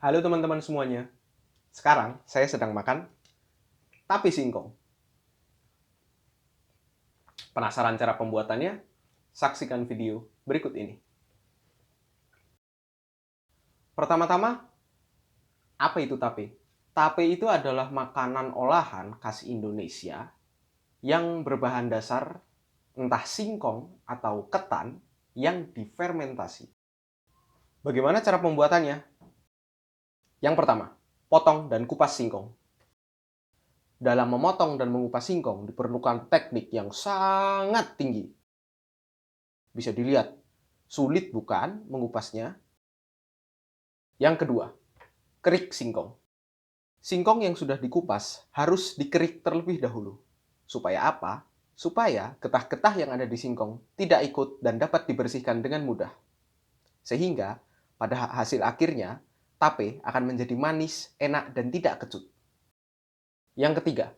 Halo teman-teman semuanya. Sekarang saya sedang makan tape singkong. Penasaran cara pembuatannya? Saksikan video berikut ini. Pertama-tama, apa itu tape? Tape itu adalah makanan olahan khas Indonesia yang berbahan dasar entah singkong atau ketan yang difermentasi. Bagaimana cara pembuatannya? Yang pertama, potong dan kupas singkong. Dalam memotong dan mengupas singkong diperlukan teknik yang sangat tinggi. Bisa dilihat, sulit bukan mengupasnya? Yang kedua, kerik singkong. Singkong yang sudah dikupas harus dikerik terlebih dahulu. Supaya apa? Supaya getah-getah yang ada di singkong tidak ikut dan dapat dibersihkan dengan mudah. Sehingga pada hasil akhirnya, tape akan menjadi manis, enak, dan tidak kecut. Yang ketiga,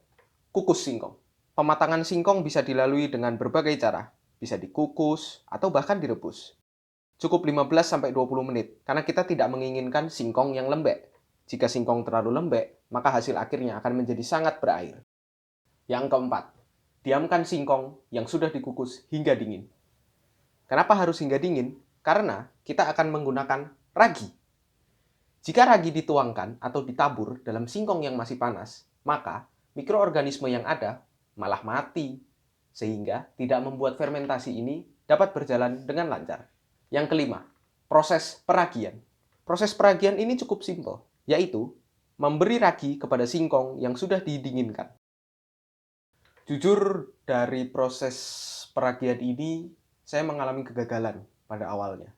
kukus singkong. Pematangan singkong bisa dilalui dengan berbagai cara. Bisa dikukus atau bahkan direbus. Cukup 15-20 menit, karena kita tidak menginginkan singkong yang lembek. Jika singkong terlalu lembek, maka hasil akhirnya akan menjadi sangat berair. Yang keempat, diamkan singkong yang sudah dikukus hingga dingin. Kenapa harus hingga dingin? Karena kita akan menggunakan ragi. Jika ragi dituangkan atau ditabur dalam singkong yang masih panas, maka mikroorganisme yang ada malah mati, sehingga tidak membuat fermentasi ini dapat berjalan dengan lancar. Yang kelima, proses peragian. Proses peragian ini cukup simpel, yaitu memberi ragi kepada singkong yang sudah didinginkan. Jujur, dari proses peragian ini, saya mengalami kegagalan pada awalnya.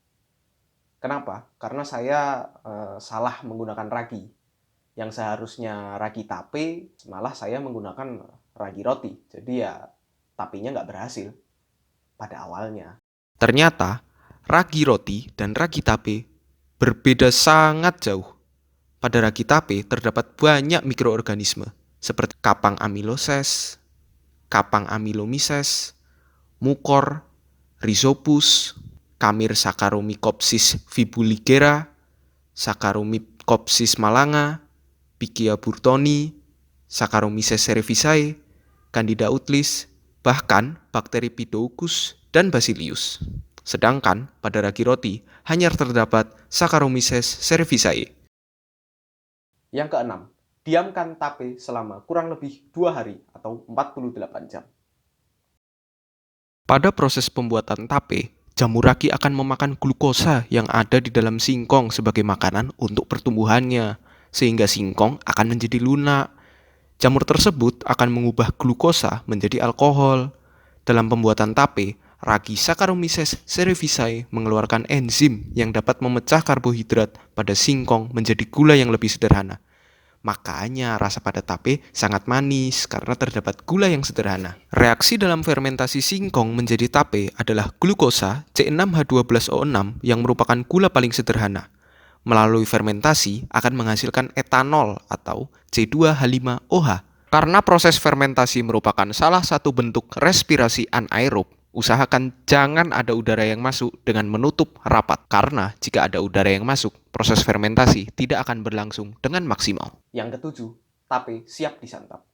Kenapa? Karena saya salah menggunakan ragi. Yang seharusnya ragi tape, malah saya menggunakan ragi roti. Jadi ya, tapenya nggak berhasil pada awalnya. Ternyata, ragi roti dan ragi tape berbeda sangat jauh. Pada ragi tape terdapat banyak mikroorganisme seperti kapang amiloses, kapang amilomyces, mukor, rhizopus, kamir Saccharomycopsis fibuligera, Saccharomycopsis malanga, Pichia burtoni, Saccharomyces cerevisiae, Candida utlis, bahkan bakteri Pidoucus dan Bacillus. Sedangkan pada ragi roti hanya terdapat Saccharomyces cerevisiae. Yang keenam, diamkan tape selama kurang lebih 2 hari atau 48 jam. Pada proses pembuatan tape, jamur ragi akan memakan glukosa yang ada di dalam singkong sebagai makanan untuk pertumbuhannya, sehingga singkong akan menjadi lunak. Jamur tersebut akan mengubah glukosa menjadi alkohol. Dalam pembuatan tape, ragi Saccharomyces cerevisiae mengeluarkan enzim yang dapat memecah karbohidrat pada singkong menjadi gula yang lebih sederhana. Makanya rasa pada tape sangat manis karena terdapat gula yang sederhana. Reaksi dalam fermentasi singkong menjadi tape adalah glukosa C6H12O6 yang merupakan gula paling sederhana. Melalui fermentasi akan menghasilkan etanol atau C2H5OH. Karena proses fermentasi merupakan salah satu bentuk respirasi anaerob, usahakan jangan ada udara yang masuk dengan menutup rapat. Karena jika ada udara yang masuk, proses fermentasi tidak akan berlangsung dengan maksimal. Yang ketujuh, tape siap disantap.